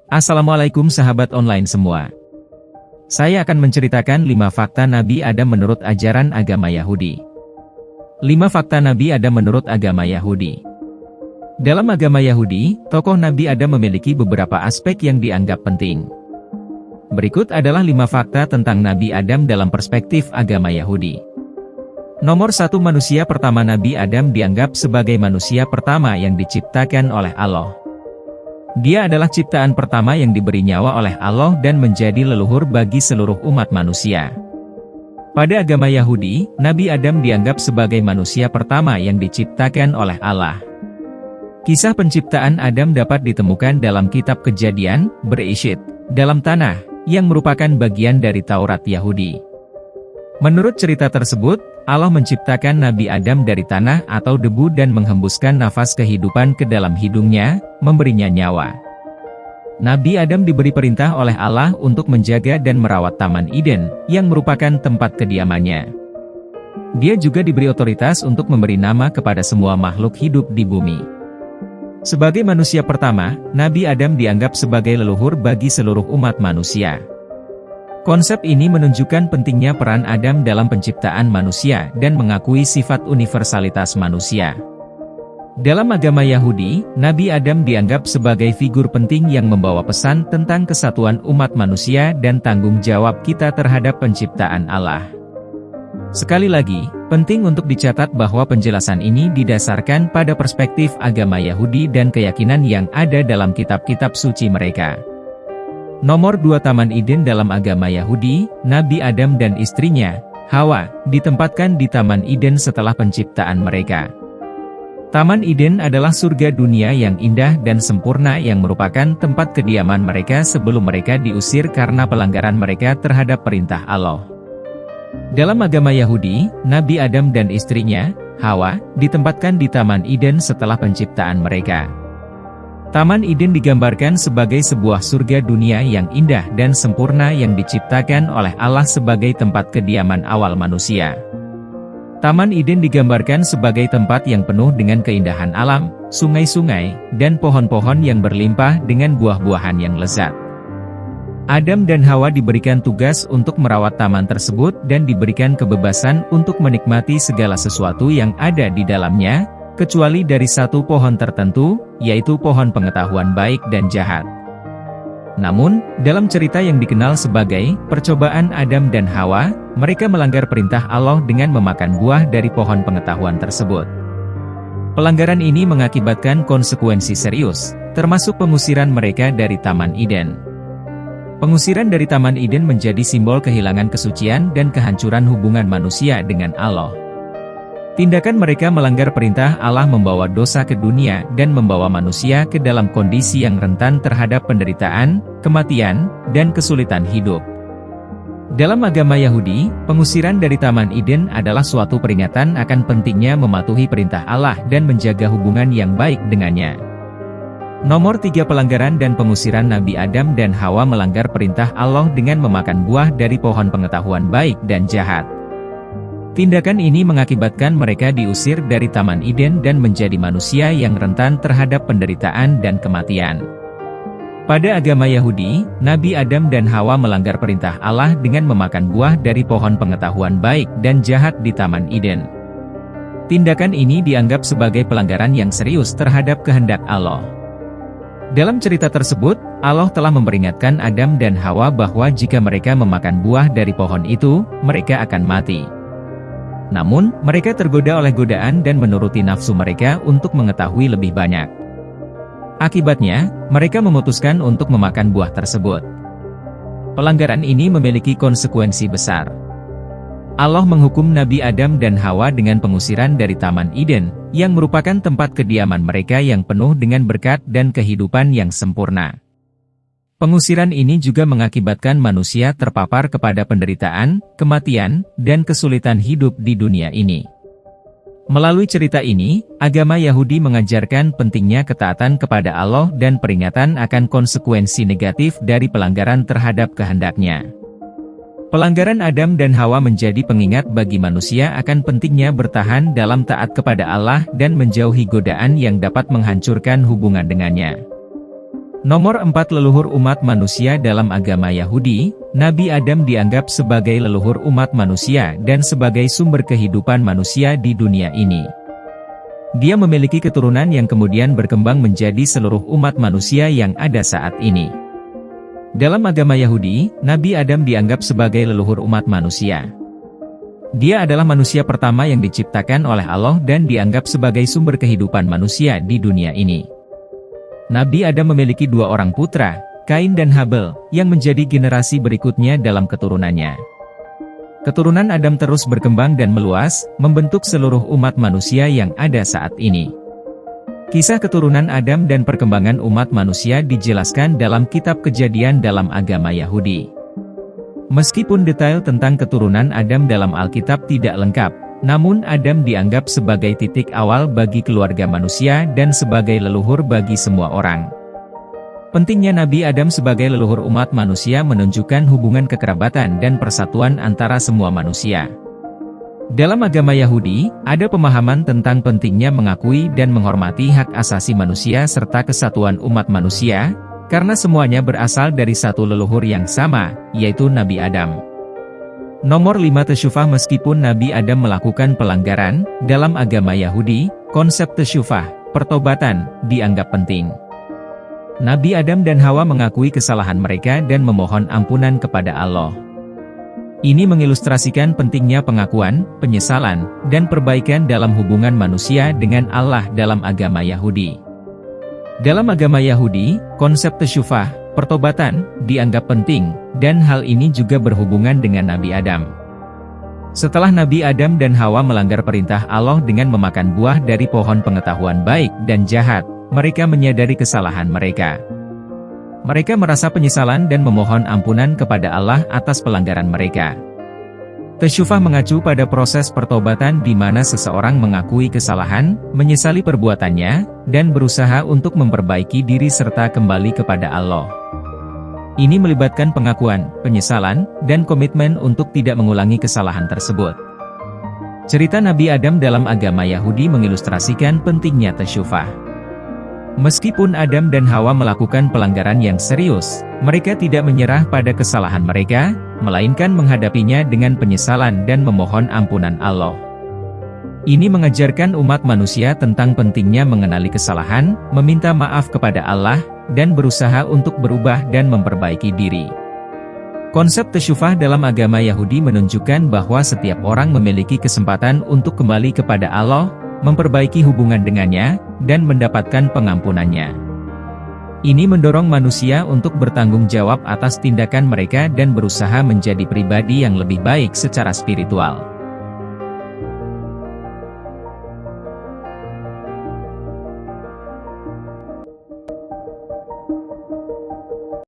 Assalamualaikum sahabat online semua. Saya akan menceritakan 5 fakta Nabi Adam menurut ajaran agama Yahudi. 5 fakta Nabi Adam menurut agama Yahudi. Dalam agama Yahudi, tokoh Nabi Adam memiliki beberapa aspek yang dianggap penting. Berikut adalah 5 fakta tentang Nabi Adam dalam perspektif agama Yahudi. Nomor 1, manusia pertama. Nabi Adam dianggap sebagai manusia pertama yang diciptakan oleh Allah. Dia adalah ciptaan pertama yang diberi nyawa oleh Allah dan menjadi leluhur bagi seluruh umat manusia. Pada agama Yahudi, Nabi Adam dianggap sebagai manusia pertama yang diciptakan oleh Allah. Kisah penciptaan Adam dapat ditemukan dalam kitab Kejadian, Bereshit, dalam tanah, yang merupakan bagian dari Taurat Yahudi. Menurut cerita tersebut, Allah menciptakan Nabi Adam dari tanah atau debu dan menghembuskan nafas kehidupan ke dalam hidungnya, memberinya nyawa. Nabi Adam diberi perintah oleh Allah untuk menjaga dan merawat Taman Eden, yang merupakan tempat kediamannya. Dia juga diberi otoritas untuk memberi nama kepada semua makhluk hidup di bumi. Sebagai manusia pertama, Nabi Adam dianggap sebagai leluhur bagi seluruh umat manusia. Konsep ini menunjukkan pentingnya peran Adam dalam penciptaan manusia dan mengakui sifat universalitas manusia. Dalam agama Yahudi, Nabi Adam dianggap sebagai figur penting yang membawa pesan tentang kesatuan umat manusia dan tanggung jawab kita terhadap penciptaan Allah. Sekali lagi, penting untuk dicatat bahwa penjelasan ini didasarkan pada perspektif agama Yahudi dan keyakinan yang ada dalam kitab-kitab suci mereka. Nomor 2, Taman Eden. Dalam agama Yahudi, Nabi Adam dan istrinya, Hawa, ditempatkan di Taman Eden setelah penciptaan mereka. Taman Eden adalah surga dunia yang indah dan sempurna yang merupakan tempat kediaman mereka sebelum mereka diusir karena pelanggaran mereka terhadap perintah Allah. Dalam agama Yahudi, Nabi Adam dan istrinya, Hawa, ditempatkan di Taman Eden setelah penciptaan mereka. Taman Eden digambarkan sebagai sebuah surga dunia yang indah dan sempurna yang diciptakan oleh Allah sebagai tempat kediaman awal manusia. Taman Eden digambarkan sebagai tempat yang penuh dengan keindahan alam, sungai-sungai, dan pohon-pohon yang berlimpah dengan buah-buahan yang lezat. Adam dan Hawa diberikan tugas untuk merawat taman tersebut dan diberikan kebebasan untuk menikmati segala sesuatu yang ada di dalamnya, kecuali dari satu pohon tertentu, yaitu pohon pengetahuan baik dan jahat. Namun, dalam cerita yang dikenal sebagai percobaan Adam dan Hawa, mereka melanggar perintah Allah dengan memakan buah dari pohon pengetahuan tersebut. Pelanggaran ini mengakibatkan konsekuensi serius, termasuk pengusiran mereka dari Taman Eden. Pengusiran dari Taman Eden menjadi simbol kehilangan kesucian dan kehancuran hubungan manusia dengan Allah. Tindakan mereka melanggar perintah Allah membawa dosa ke dunia dan membawa manusia ke dalam kondisi yang rentan terhadap penderitaan, kematian, dan kesulitan hidup. Dalam agama Yahudi, pengusiran dari Taman Eden adalah suatu peringatan akan pentingnya mematuhi perintah Allah dan menjaga hubungan yang baik dengannya. Nomor 3, pelanggaran dan pengusiran. Nabi Adam dan Hawa melanggar perintah Allah dengan memakan buah dari pohon pengetahuan baik dan jahat. Tindakan ini mengakibatkan mereka diusir dari Taman Eden dan menjadi manusia yang rentan terhadap penderitaan dan kematian. Pada agama Yahudi, Nabi Adam dan Hawa melanggar perintah Allah dengan memakan buah dari pohon pengetahuan baik dan jahat di Taman Eden. Tindakan ini dianggap sebagai pelanggaran yang serius terhadap kehendak Allah. Dalam cerita tersebut, Allah telah memperingatkan Adam dan Hawa bahwa jika mereka memakan buah dari pohon itu, mereka akan mati. Namun, mereka tergoda oleh godaan dan menuruti nafsu mereka untuk mengetahui lebih banyak. Akibatnya, mereka memutuskan untuk memakan buah tersebut. Pelanggaran ini memiliki konsekuensi besar. Allah menghukum Nabi Adam dan Hawa dengan pengusiran dari Taman Eden, yang merupakan tempat kediaman mereka yang penuh dengan berkat dan kehidupan yang sempurna. Pengusiran ini juga mengakibatkan manusia terpapar kepada penderitaan, kematian, dan kesulitan hidup di dunia ini. Melalui cerita ini, agama Yahudi mengajarkan pentingnya ketaatan kepada Allah dan peringatan akan konsekuensi negatif dari pelanggaran terhadap kehendak-Nya. Pelanggaran Adam dan Hawa menjadi pengingat bagi manusia akan pentingnya bertahan dalam taat kepada Allah dan menjauhi godaan yang dapat menghancurkan hubungan dengannya. Nomor 4. Leluhur umat manusia dalam agama Yahudi. Nabi Adam dianggap sebagai leluhur umat manusia dan sebagai sumber kehidupan manusia di dunia ini. Dia memiliki keturunan yang kemudian berkembang menjadi seluruh umat manusia yang ada saat ini. Dalam agama Yahudi, Nabi Adam dianggap sebagai leluhur umat manusia. Dia adalah manusia pertama yang diciptakan oleh Allah dan dianggap sebagai sumber kehidupan manusia di dunia ini. Nabi Adam memiliki 2 orang putra, Kain dan Habel, yang menjadi generasi berikutnya dalam keturunannya. Keturunan Adam terus berkembang dan meluas, membentuk seluruh umat manusia yang ada saat ini. Kisah keturunan Adam dan perkembangan umat manusia dijelaskan dalam kitab Kejadian dalam agama Yahudi. Meskipun detail tentang keturunan Adam dalam Alkitab tidak lengkap, namun Adam dianggap sebagai titik awal bagi keluarga manusia dan sebagai leluhur bagi semua orang. Pentingnya Nabi Adam sebagai leluhur umat manusia menunjukkan hubungan kekerabatan dan persatuan antara semua manusia. Dalam agama Yahudi, ada pemahaman tentang pentingnya mengakui dan menghormati hak asasi manusia serta kesatuan umat manusia, karena semuanya berasal dari satu leluhur yang sama, yaitu Nabi Adam. Nomor 5. Tesyufah. Meskipun Nabi Adam melakukan pelanggaran, dalam agama Yahudi, konsep tesyufah, pertobatan, dianggap penting. Nabi Adam dan Hawa mengakui kesalahan mereka dan memohon ampunan kepada Allah. Ini mengilustrasikan pentingnya pengakuan, penyesalan, dan perbaikan dalam hubungan manusia dengan Allah dalam agama Yahudi. Dalam agama Yahudi, konsep tesyufah, pertobatan, dianggap penting, dan hal ini juga berhubungan dengan Nabi Adam. Setelah Nabi Adam dan Hawa melanggar perintah Allah dengan memakan buah dari pohon pengetahuan baik dan jahat, mereka menyadari kesalahan mereka. Mereka merasa penyesalan dan memohon ampunan kepada Allah atas pelanggaran mereka. Tesyufah mengacu pada proses pertobatan di mana seseorang mengakui kesalahan, menyesali perbuatannya, dan berusaha untuk memperbaiki diri serta kembali kepada Allah. Ini melibatkan pengakuan, penyesalan, dan komitmen untuk tidak mengulangi kesalahan tersebut. Cerita Nabi Adam dalam agama Yahudi mengilustrasikan pentingnya tesyufah. Meskipun Adam dan Hawa melakukan pelanggaran yang serius, mereka tidak menyerah pada kesalahan mereka, melainkan menghadapinya dengan penyesalan dan memohon ampunan Allah. Ini mengajarkan umat manusia tentang pentingnya mengenali kesalahan, meminta maaf kepada Allah, dan berusaha untuk berubah dan memperbaiki diri. Konsep tesyufah dalam agama Yahudi menunjukkan bahwa setiap orang memiliki kesempatan untuk kembali kepada Allah, memperbaiki hubungan dengannya, dan mendapatkan pengampunannya. Ini mendorong manusia untuk bertanggung jawab atas tindakan mereka dan berusaha menjadi pribadi yang lebih baik secara spiritual.